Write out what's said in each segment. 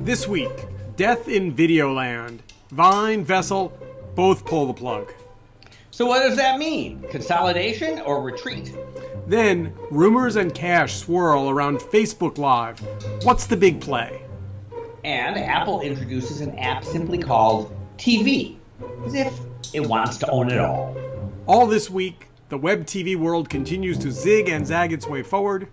This week, death in Videoland. Vine, Vessel, both pull the plug. So what does that mean? Consolidation or retreat? Then, rumors and cash swirl around Facebook Live. What's the big play? And Apple introduces an app simply called TV, as if it wants to own it all. All this week, the web TV world continues to zig and zag its way forward.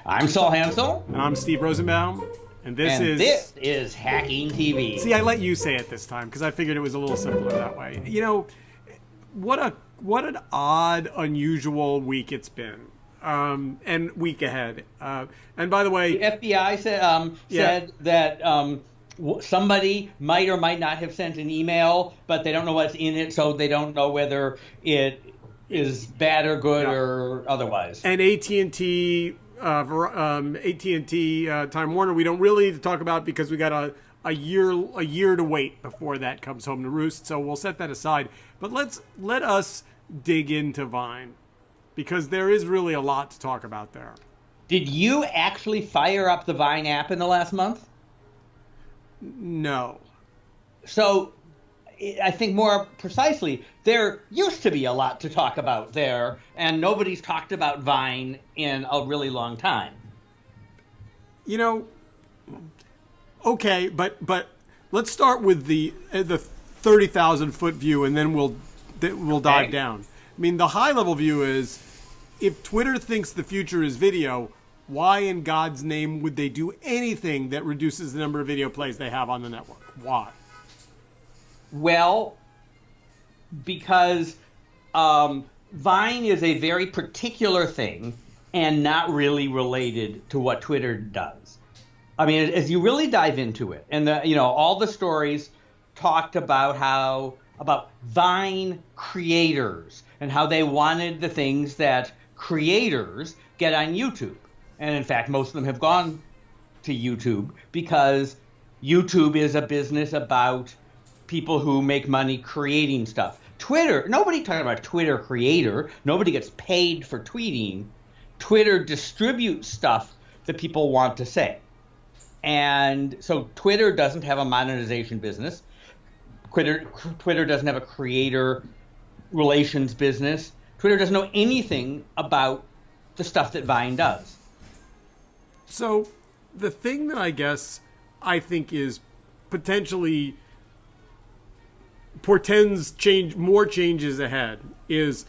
I'm Saul Hansel. And I'm Steve Rosenbaum. And this is Hacking TV. See, I let you say it this time because I figured it was a little simpler that way. You know, what an odd, unusual week it's been, and week ahead. And by the way, the FBI said that somebody might or might not have sent an email, but they don't know what's in it, so they don't know whether it is bad or good or otherwise. And AT&T. AT&T, Time Warner, we don't really need to talk about because we got a year to wait before that comes home to roost. So we'll set that aside. But let us dig into Vine because there is really a lot to talk about there. Did you actually fire up the Vine app in the last month? No. So I think more precisely, there used to be a lot to talk about there, and nobody's talked about Vine in a really long time. You know, okay, but let's start with the 30,000-foot view, and then we'll dive down. I mean, the high-level view is, if Twitter thinks the future is video, why in God's name would they do anything that reduces the number of video plays they have on the network? Why? Well, because Vine is a very particular thing and not really related to what Twitter does. I mean, as you really dive into it, and all the stories talked about about Vine creators and how they wanted the things that creators get on YouTube. And in fact, most of them have gone to YouTube because YouTube is a business about people who make money creating stuff. Twitter, nobody talking about Twitter creator. Nobody gets paid for tweeting. Twitter distributes stuff that people want to say. And so Twitter doesn't have a monetization business. Twitter doesn't have a creator relations business. Twitter doesn't know anything about the stuff that Vine does. So the thing that I think is potentially portends more changes ahead is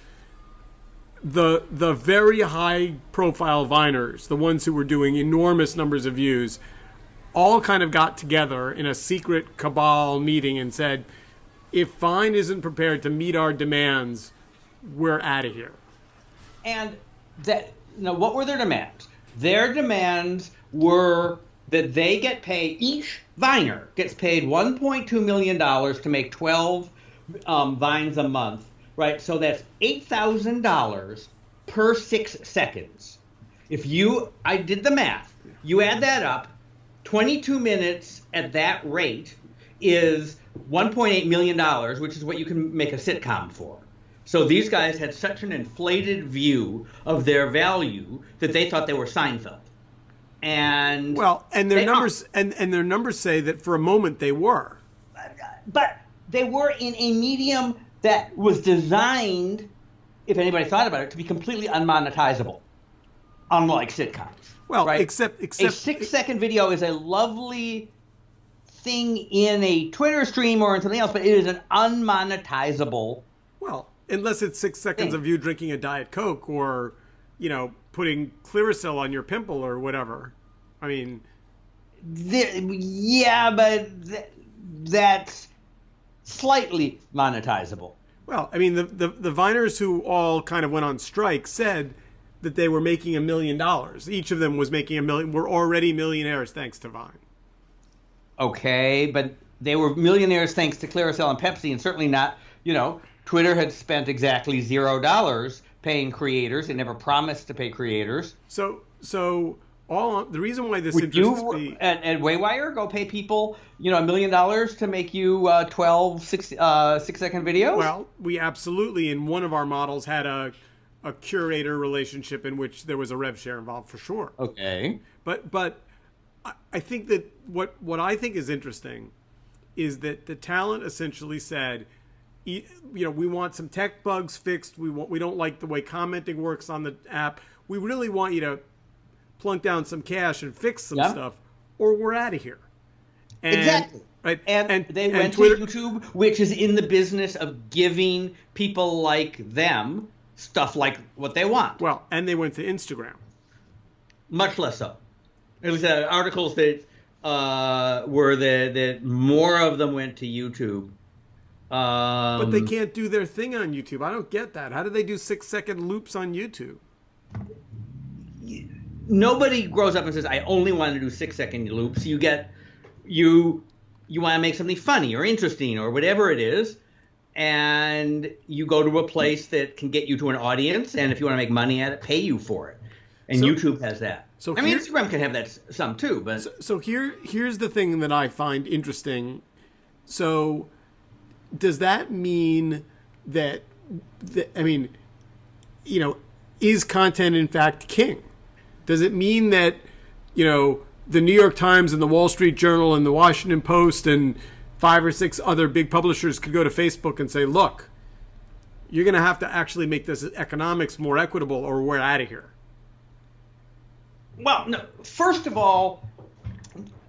the very high profile Viners, the ones who were doing enormous numbers of views, all kind of got together in a secret cabal meeting and said, if Vine isn't prepared to meet our demands, we're out of here. And what were their demands? Their demands were that they get paid, each Viner gets paid $1.2 million to make 12 Vines a month, right? So that's $8,000 per 6 seconds. I did the math, you add that up, 22 minutes at that rate is $1.8 million, which is what you can make a sitcom for. So these guys had such an inflated view of their value that they thought they were Seinfeld. And their numbers say that for a moment they were. But they were in a medium that was designed, if anybody thought about it, to be completely unmonetizable, unlike sitcoms. Well, right? except a 6-second video is a lovely thing in a Twitter stream or in something else, but it is an unmonetizable. Well, unless it's 6 seconds of you drinking a Diet Coke or, putting Clearasil on your pimple or whatever. I mean, that's slightly monetizable. Well, I mean, the Viners who all kind of went on strike said that they were making $1 million. Each of them was making $1 million. We're already millionaires thanks to Vine. Okay, but they were millionaires thanks to Clearasil and Pepsi, and certainly not, Twitter had spent exactly $0 paying creators. It never promised to pay creators. So the reason why this interests me at Waywire go pay people, $1 million to make you 12 6-second videos. Well, we absolutely in one of our models had a curator relationship in which there was a rev share involved for sure. Okay, but I think that what I think is interesting is that the talent essentially said, you know, we want some tech bugs fixed. We don't like the way commenting works on the app. We really want you to plunk down some cash and fix some stuff, or we're out of here. And, exactly. Right. And they went Twitter, to YouTube, which is in the business of giving people like them stuff like what they want. Well, and they went to Instagram. Much less so. It was articles that were that more of them went to YouTube. But they can't do their thing on YouTube. I don't get that. How do they do 6-second loops on YouTube? Nobody grows up and says, I only want to do 6-second loops. You want to make something funny or interesting or whatever it is, and you go to a place that can get you to an audience, and if you want to make money at it, pay you for it. And YouTube has that. I mean, Instagram can have that some too, but so here's the thing that I find interesting. So, does that mean that I mean, you know, is content in fact king? Does it mean that, you know, the New York Times and the Wall Street Journal and the Washington Post and 5 or 6 other big publishers could go to Facebook and say, look, you're going to have to actually make this economics more equitable or we're out of here? Well, no, first of all,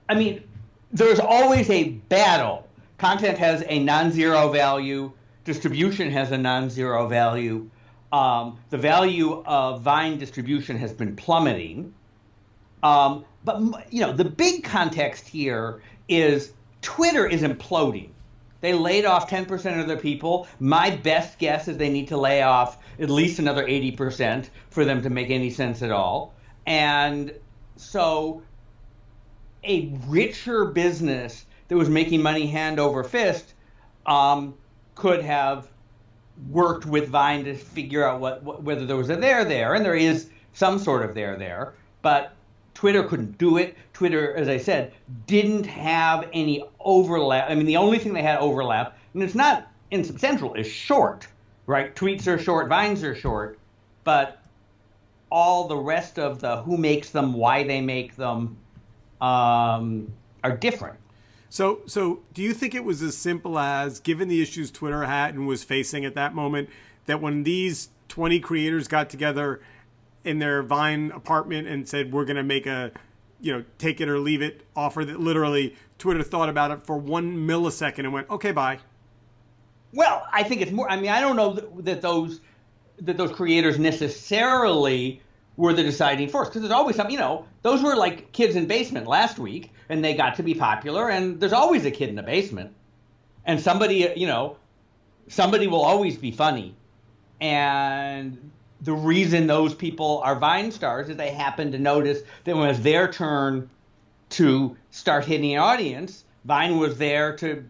I mean, there's always a battle. Content has a non-zero value. Distribution has a non-zero value. The value of Vine distribution has been plummeting. But, you know, the big context here is Twitter is imploding. They laid off 10% of their people. My best guess is they need to lay off at least another 80% for them to make any sense at all. And so a richer business that was making money hand over fist could have worked with Vine to figure out whether there was a there, and there is some sort of there, but Twitter couldn't do it. Twitter, as I said, didn't have any overlap. I mean, the only thing they had overlap, and it's not insubstantial, is short, right? Tweets are short, Vines are short, but all the rest of the who makes them, why they make them, are different. So do you think it was as simple as, given the issues Twitter had and was facing at that moment, that when these 20 creators got together in their Vine apartment and said, we're going to make a, you know, take it or leave it offer, that literally Twitter thought about it for 1 millisecond and went, okay, bye? Well, I think it's more, I mean, I don't know that those creators necessarily were the deciding force, because there's always some, you know, those were like kids in basement last week, and they got to be popular, and there's always a kid in the basement, and somebody, you know, somebody will always be funny, and the reason those people are Vine stars is they happen to notice that when it was their turn to start hitting an audience, Vine was there to,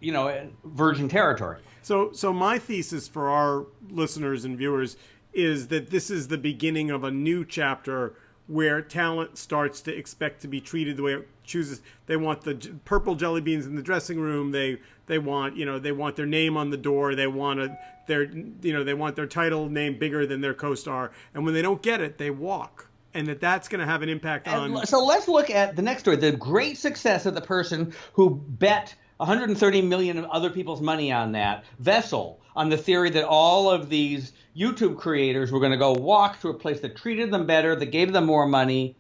you know, virgin territory. So my thesis for our listeners and viewers is that this is the beginning of a new chapter where talent starts to expect to be treated the way it chooses. They want the purple jelly beans in the dressing room. They want, you know, they want their name on the door. They want they want their title name bigger than their co-star. And when they don't get it, they walk. And that's going to have an impact on. So let's look at the next story. The great success of the person who bet 130 million of other people's money on that, Vessel, on the theory that all of these YouTube creators were going to go walk to a place that treated them better, that gave them more money.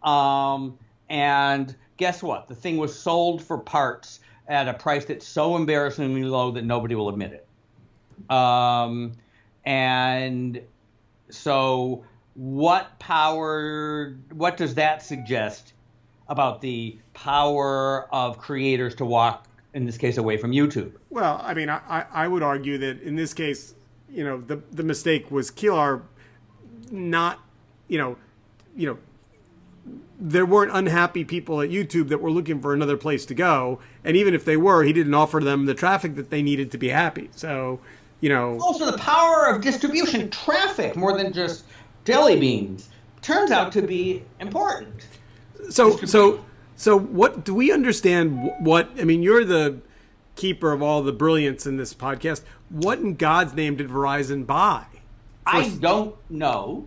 And guess what? The thing was sold for parts at a price that's so embarrassingly low that nobody will admit it. And so what does that suggest about the power of creators to walk, in this case, away from YouTube? Well, I mean, I would argue that in this case, you know, the mistake was Kilar not, you know, there weren't unhappy people at YouTube that were looking for another place to go. And even if they were, he didn't offer them the traffic that they needed to be happy. So, you know. Also, the power of distribution, traffic, more than just jelly beans, turns out to be important. So what do we understand? What I mean, you're the keeper of all the brilliance in this podcast. What in God's name did Verizon buy? I don't know.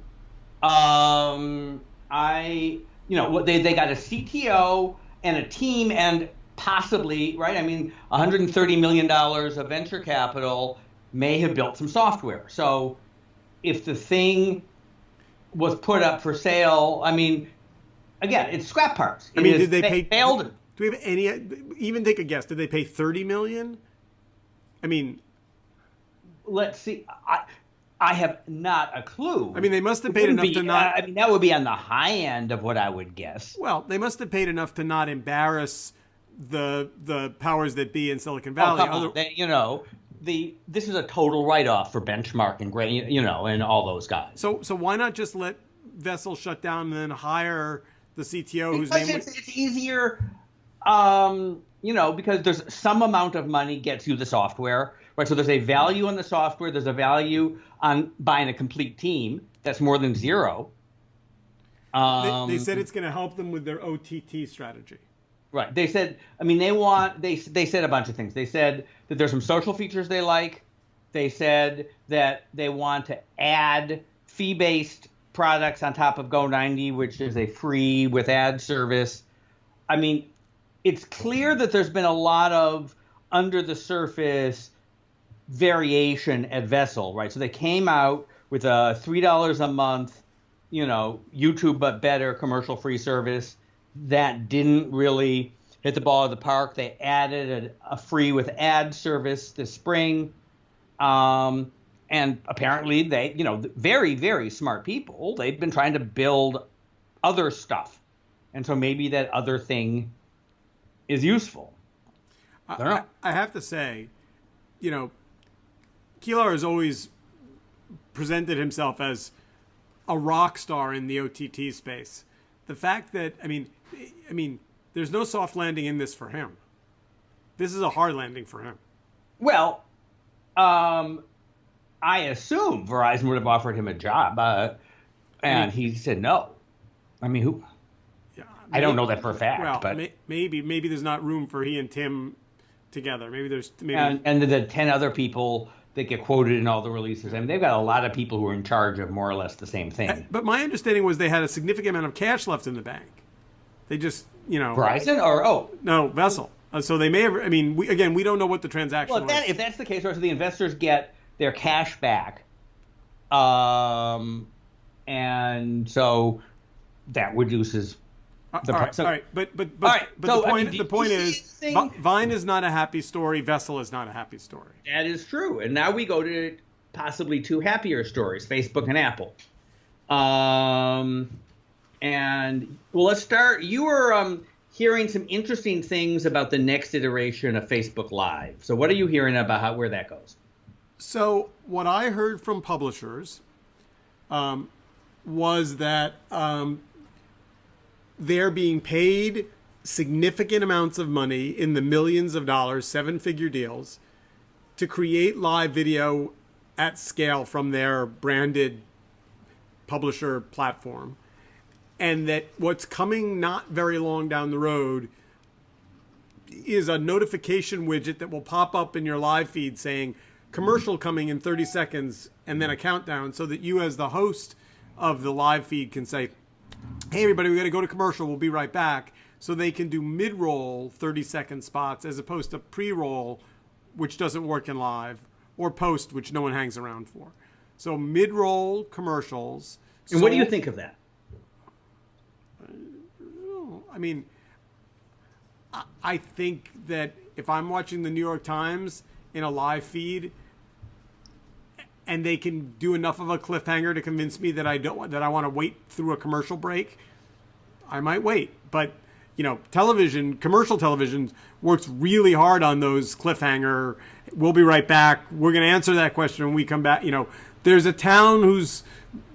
they got a CTO and a team and possibly, right? I mean, $130 million of venture capital may have built some software. So if the thing was put up for sale, I mean, again, it's scrap parts. I mean, did they pay? Failed. Do we have any? Even take a guess. Did they pay $30 million? I mean, let's see. I have not a clue. I mean, they must have paid enough to not. I mean, that would be on the high end of what I would guess. Well, they must have paid enough to not embarrass the powers that be in Silicon Valley. This is a total write-off for Benchmark and and all those guys. So why not just let Vessel shut down and then hire the CTO whose because name? It's easier, because there's some amount of money gets you the software, right? So there's a value on the software. There's a value on buying a complete team. That's more than zero. They said it's going to help them with their OTT strategy. Right. They said, I mean, they said a bunch of things. They said that there's some social features they like. They said that they want to add fee-based products on top of Go90, which is a free with ad service. I mean, it's clear that there's been a lot of under the surface variation at Vessel, right? So they came out with a $3 a month, YouTube but better commercial-free service. That didn't really hit the ball of the park. They added a free with ad service this spring. And apparently they, very, very smart people, they've been trying to build other stuff. And so maybe that other thing is useful. I don't know. I have to say, Kilar has always presented himself as a rock star in the OTT space. The fact that, I mean, there's no soft landing in this for him. This is a hard landing for him. Well, I assume Verizon would have offered him a job, and he said no. I mean, who? Yeah, I don't know that for a fact. Well, but maybe there's not room for he and Tim together. And the 10 other people that get quoted in all the releases. I mean, they've got a lot of people who are in charge of more or less the same thing. But my understanding was they had a significant amount of cash left in the bank. They just, Verizon no, Vessel. So they may have. I mean, we don't know what the transaction was. If that's the case, right, so the investors get their cash back, and so that reduces the price. All right, but right, the point is, Vine is not a happy story. Vessel is not a happy story. That is true. And now we go to possibly two happier stories: Facebook and Apple. And well, let's start. You were hearing some interesting things about the next iteration of Facebook Live. So what are you hearing about where that goes? So what I heard from publishers was that they're being paid significant amounts of money in the millions of dollars, 7-figure deals, to create live video at scale from their branded publisher platform. And that what's coming not very long down the road is a notification widget that will pop up in your live feed saying commercial coming in 30 seconds and then a countdown, so that you as the host of the live feed can say, hey, everybody, we got to go to commercial. We'll be right back. So they can do mid-roll 30-second spots as opposed to pre-roll, which doesn't work in live, or post, which no one hangs around for. So mid-roll commercials. And what do you think of that? I mean, I think that if I'm watching the New York Times in a live feed and they can do enough of a cliffhanger to convince me that I want to wait through a commercial break, I might wait. But, commercial television works really hard on those cliffhanger. We'll be right back. We're going to answer that question when we come back. There's a town whose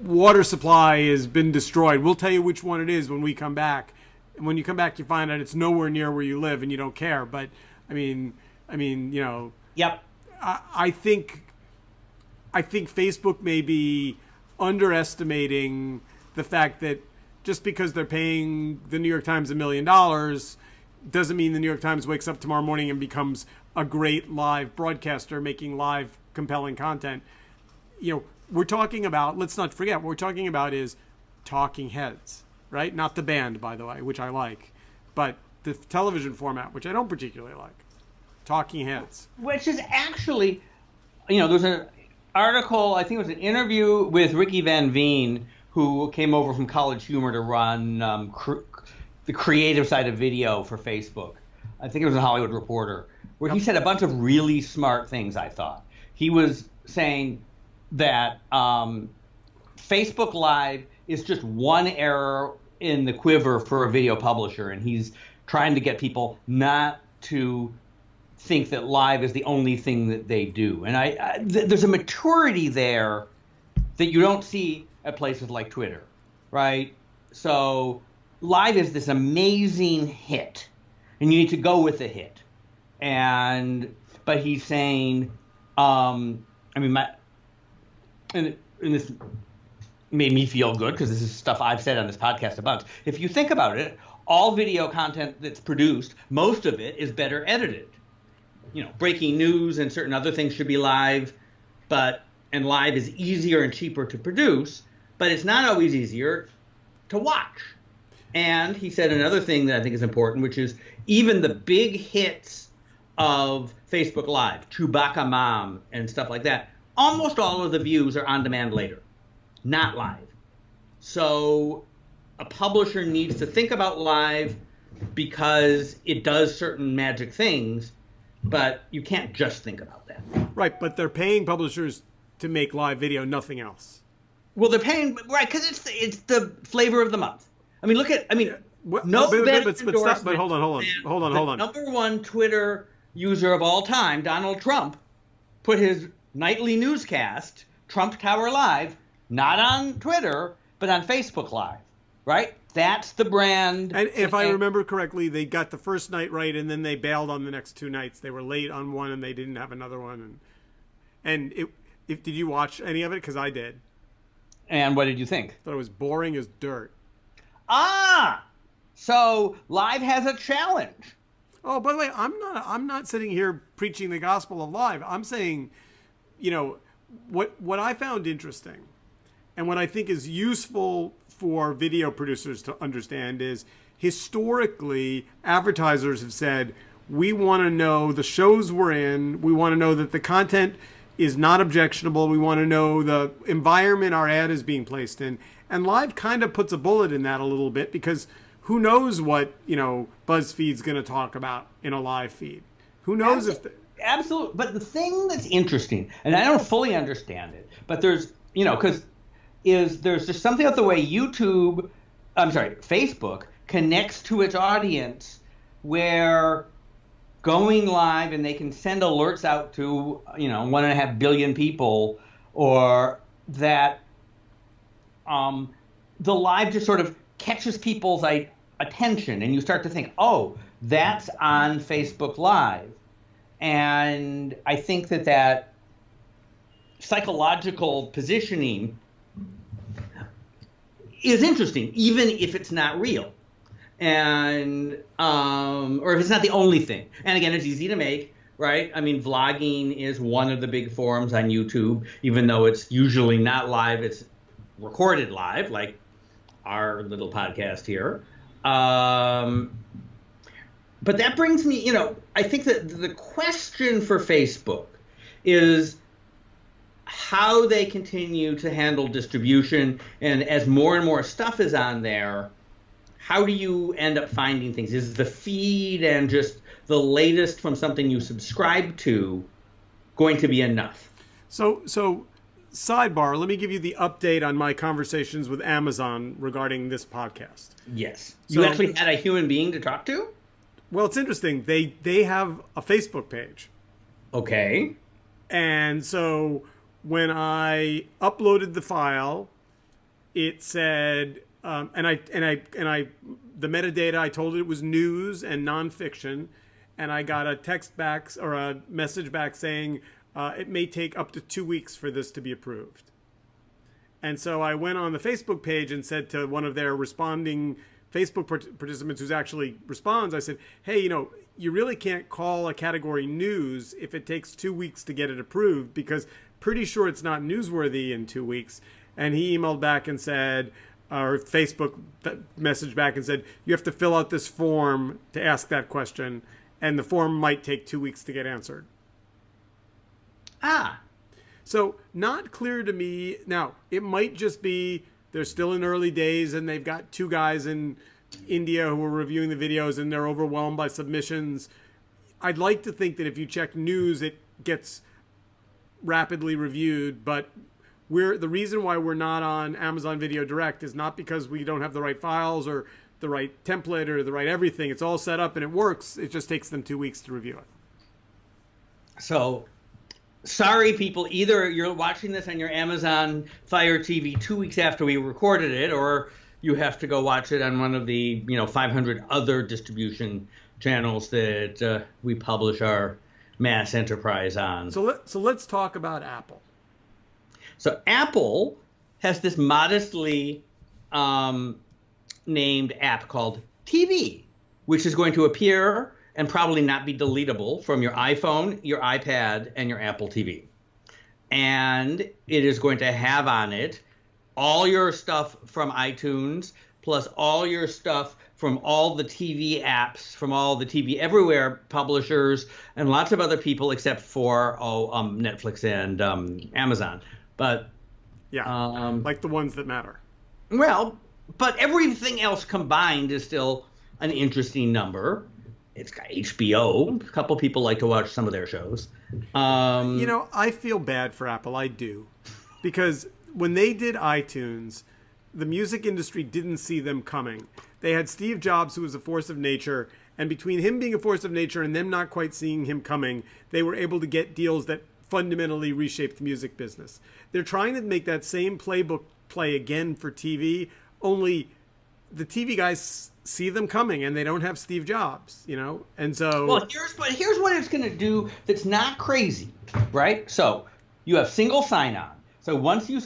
water supply has been destroyed. We'll tell you which one it is when we come back. And when you come back, you find out it's nowhere near where you live and you don't care. But I mean, Yep. I think Facebook may be underestimating the fact that just because they're paying the New York Times $1 million doesn't mean the New York Times wakes up tomorrow morning and becomes a great live broadcaster making live compelling content. We're talking about, let's not forget, what we're talking about is talking heads. right? Not the band, by the way, which I like, but the television format, which I don't particularly like. Talking heads. Which is actually, there's an article, I think it was an interview with Ricky Van Veen, who came over from College Humor to run the creative side of video for Facebook. I think it was a Hollywood Reporter, where he said a bunch of really smart things, I thought. He was saying that Facebook Live is just one arrow in the quiver for a video publisher, and he's trying to get people not to think that live is the only thing that they do. And there's a maturity there that you don't see at places like Twitter, right? So live is this amazing hit, and you need to go with the hit. But he's saying, and this made me feel good because this is stuff I've said on this podcast a bunch. If you think about it, all video content that's produced, most of it is better edited. Breaking news and certain other things should be live, and live is easier and cheaper to produce, but it's not always easier to watch. And he said another thing that I think is important, which is even the big hits of Facebook Live, Chewbacca Mom and stuff like that, almost all of the views are on demand later, not live. So a publisher needs to think about live because it does certain magic things, but you can't just think about that. Right, but they're paying publishers to make live video, nothing else. Well, they're paying, right, because it's the flavor of the month. But hold on. Number one Twitter user of all time, Donald Trump, put his nightly newscast, Trump Tower Live, not on Twitter, but on Facebook Live, right? That's the brand. And if I remember correctly, they got the first night right, and then they bailed on the next two nights. They were late on one, and they didn't have another one. Did you watch any of it? Because I did. And what did you think? I thought it was boring as dirt. So live has a challenge. Oh, by the way, I'm not sitting here preaching the gospel of live. I'm saying, what I found interesting, and what I think is useful for video producers to understand is historically advertisers have said, we want to know the shows we're in. We want to know that the content is not objectionable. We want to know the environment our ad is being placed in. And live kind of puts a bullet in that a little bit because who knows what, BuzzFeed's going to talk about in a live feed. Who knows Absolutely. But the thing that's interesting, and I don't fully understand it, but there's, there's just something about the way Facebook connects to its audience where going live and they can send alerts out to, 1.5 billion people, or that the live just sort of catches people's attention and you start to think, oh, that's on Facebook Live. And I think that psychological positioning is interesting, even if it's not real, and or if it's not the only thing. And again, it's easy to make, right? I mean, vlogging is one of the big forums on YouTube, even though it's usually not live; it's recorded live, like our little podcast here. But that brings me, I think that the question for Facebook is how they continue to handle distribution. And as more and more stuff is on there, how do you end up finding things? Is the feed and just the latest from something you subscribe to going to be enough? So sidebar, let me give you the update on my conversations with Amazon regarding this podcast. Yes. You actually had a human being to talk to? Well, it's interesting. They have a Facebook page. Okay. And so when I uploaded the file, it said, the metadata, I told it was news and nonfiction, and I got a text back or a message back saying it may take up to 2 weeks for this to be approved. And so I went on the Facebook page and said to one of their responding Facebook participants who actually responds, I said, hey, you really can't call a category news if it takes 2 weeks to get it approved, because pretty sure it's not newsworthy in 2 weeks. And he emailed back and said, or Facebook messaged back and said, you have to fill out this form to ask that question, and the form might take 2 weeks to get answered. Ah. So not clear to me. Now, it might just be they're still in early days and they've got 2 guys in India who are reviewing the videos and they're overwhelmed by submissions. I'd like to think that if you check news, it gets rapidly reviewed, but the reason why we're not on Amazon Video Direct is not because we don't have the right files or the right template or the right everything. It's all set up and it works. It just takes them 2 weeks to review it. So, sorry, people. Either you're watching this on your Amazon Fire TV 2 weeks after we recorded it, or you have to go watch it on one of the 500 other distribution channels that we publish our mass enterprise on. So let's talk about Apple. So Apple has this modestly named app called TV, which is going to appear and probably not be deletable from your iPhone, your iPad, and your Apple TV. And it is going to have on it all your stuff from iTunes, plus all your stuff from all the TV apps, from all the TV Everywhere publishers, and lots of other people except for Netflix and Amazon. But like the ones that matter. Well, but everything else combined is still an interesting number. It's got HBO. A couple people like to watch some of their shows. I feel bad for Apple. I do. Because when they did iTunes, the music industry didn't see them coming. They had Steve Jobs, who was a force of nature, and between him being a force of nature and them not quite seeing him coming, they were able to get deals that fundamentally reshaped the music business. They're trying to make that same playbook play again for TV, only the TV guys see them coming and they don't have Steve Jobs, And so well, here's what it's going to do that's not crazy, right? So you have single sign-on. So once you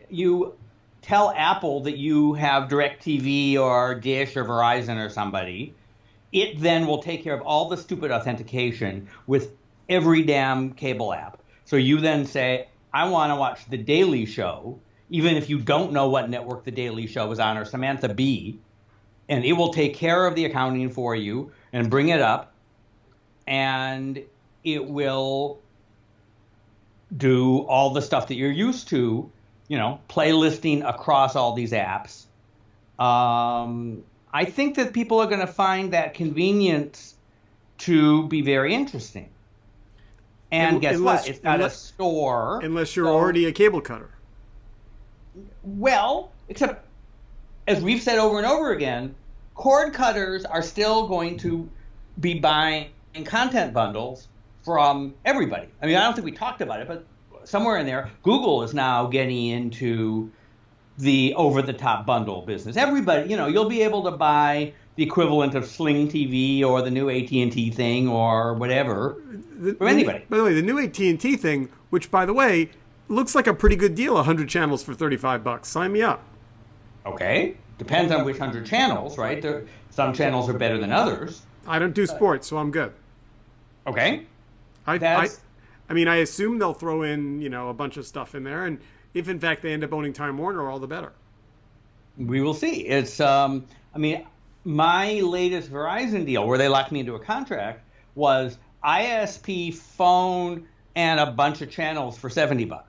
you tell Apple that you have DirecTV or Dish or Verizon or somebody, it then will take care of all the stupid authentication with every damn cable app. So you then say, I want to watch The Daily Show, even if you don't know what network The Daily Show is on, or Samantha Bee, and it will take care of the accounting for you and bring it up, and it will do all the stuff that you're used to, playlisting across all these apps. I think that people are going to find that convenience to be very interesting. And guess what? It's got a store. Unless you're already a cable cutter. Well, except, as we've said over and over again, cord cutters are still going to be buying content bundles from everybody. I mean, I don't think we talked about it, but somewhere in there, Google is now getting into the over-the-top bundle business. Everybody, you'll be able to buy the equivalent of Sling TV or the new AT&T thing or whatever from anybody. By the way, the new AT&T thing, which, by the way, looks like a pretty good deal, 100 channels for $35. Sign me up. Okay. Depends on which 100 channels, right? Some channels are better than others. I don't do sports, so I'm good. Okay. I assume they'll throw in, a bunch of stuff in there, and if in fact they end up owning Time Warner, all the better. We will see. It's, my latest Verizon deal, where they locked me into a contract, was ISP, phone, and a bunch of channels for $70.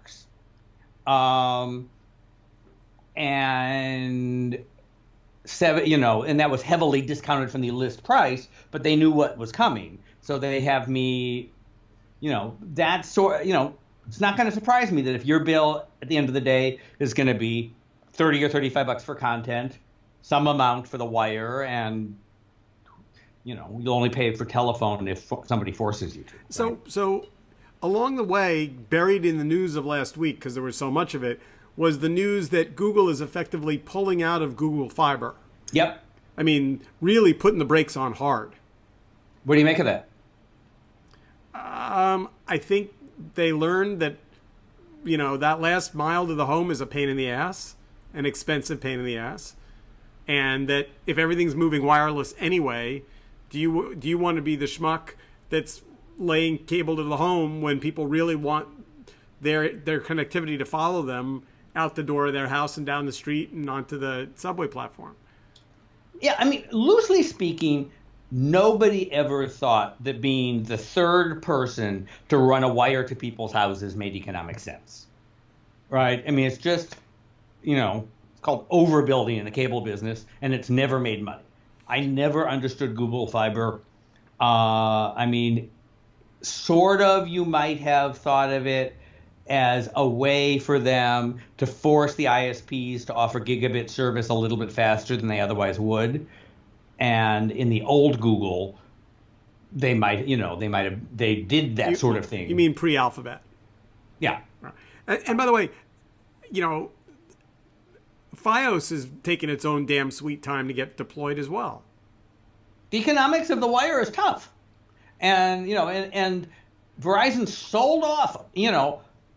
And that was heavily discounted from the list price, but they knew what was coming, so they have me. It's not going to surprise me that if your bill at the end of the day is going to be $30 or $35 for content, some amount for the wire, and you'll only pay for telephone if somebody forces you to. Right? So along the way, buried in the news of last week, because there was so much of it, was the news that Google is effectively pulling out of Google Fiber. Yep. I mean, really putting the brakes on hard. What do you make of that? I think they learned that, that last mile to the home is a pain in the ass, an expensive pain in the ass. And that if everything's moving wireless anyway, do you want to be the schmuck that's laying cable to the home when people really want their connectivity to follow them out the door of their house and down the street and onto the subway platform. Yeah, I mean, loosely speaking, nobody ever thought that being the third person to run a wire to people's houses made economic sense, right? I mean, it's just, it's called overbuilding in the cable business, and it's never made money. I never understood Google Fiber. I mean, sort of, you might have thought of it as a way for them to force the ISPs to offer gigabit service a little bit faster than they otherwise would. And in the old Google, they did that sort of thing. You mean pre-Alphabet? Yeah. And by the way, Fios is taking its own damn sweet time to get deployed as well. The economics of the wire is tough. And, and Verizon sold off,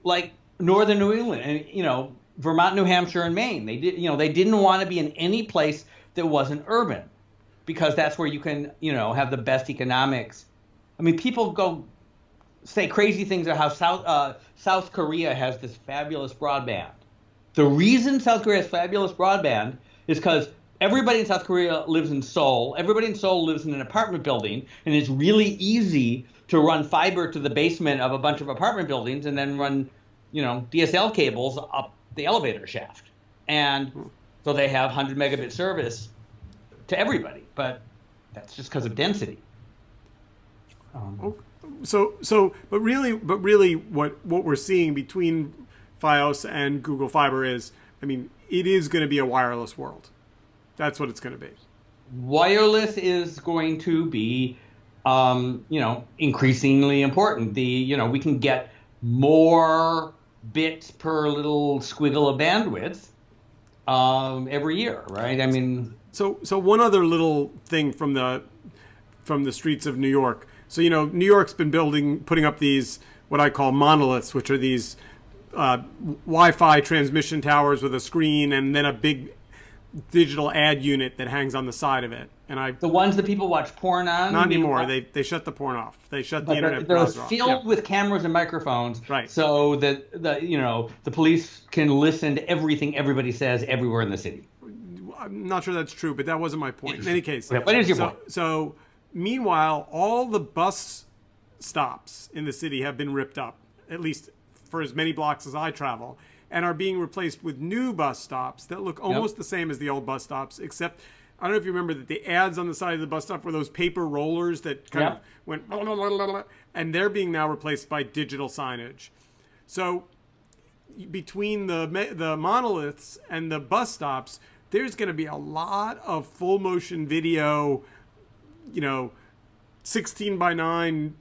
like northern New England and, Vermont, New Hampshire, and Maine. They didn't want to be in any place that wasn't urban because that's where you can, have the best economics. I mean, people say crazy things about how South Korea has this fabulous broadband. The reason South Korea has fabulous broadband is because everybody in South Korea lives in Seoul. Everybody in Seoul lives in an apartment building, and it's really easy to run fiber to the basement of a bunch of apartment buildings and then run, DSL cables up the elevator shaft. And so they have 100 megabit service to everybody, but that's just because of density. But really, what we're seeing between Fios and Google Fiber is, I mean, it is going to be a wireless world. That's what it's going to be. Wireless is going to be, increasingly important. We can get more bits per little squiggle of bandwidth every year, right? I mean, so one other little thing from the streets of New York. So New York's been putting up these what I call monoliths, which are these Wi-Fi transmission towers with a screen and then a big digital ad unit that hangs on the side of it. And the ones that people watch porn on? Not anymore. They shut the porn off. They shut the internet browser off. They're filled with cameras and microphones, right? So that the police can listen to everything everybody says everywhere in the city. I'm not sure that's true, but that wasn't my point. In any case, what is your point? So meanwhile, all the bus stops in the city have been ripped up, at least for as many blocks as I travel, and are being replaced with new bus stops that look almost the same as the old bus stops, except I don't know if you remember that the ads on the side of the bus stop were those paper rollers that kind of went blah, blah, blah, blah, blah, and they're being now replaced by digital signage. So between the monoliths and the bus stops, there's going to be a lot of full motion video, 16 by 9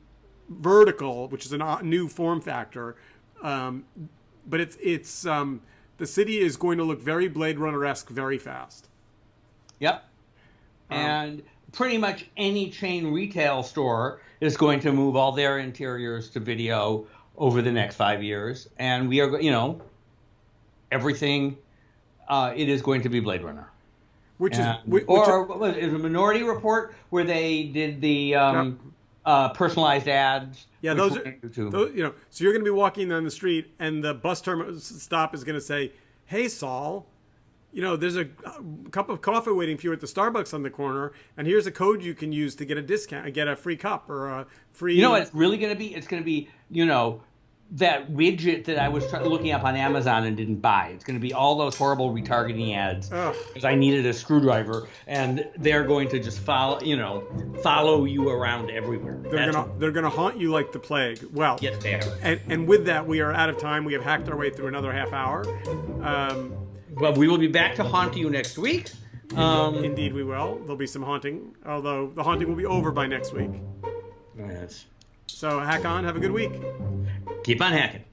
vertical, which is a new form factor. But it's the city is going to look very Blade Runner-esque very fast. Yep. And pretty much any chain retail store is going to move all their interiors to video over the next 5 years. And we are, everything, it is going to be Blade Runner. What was it, a Minority Report where they did the personalized ads? Yeah, those are, so you're going to be walking down the street and the bus terminal stop is going to say, "Hey, Saul, there's a cup of coffee waiting for you at the Starbucks on the corner, and here's a code you can use to get a discount, get a free cup or a free." You know what it's really going to be? It's going to be, that widget that I was looking up on Amazon and didn't buy. It's going to be all those horrible retargeting ads because I needed a screwdriver, and they're going to just follow you around everywhere. They're gonna haunt you like the plague. Well, yes, they are. And with that, we are out of time. We have hacked our way through another half hour. Well, we will be back to haunt you next week. Indeed, we will. There'll be some haunting, although the haunting will be over by next week. Yes. So hack on. Have a good week. Keep on hacking.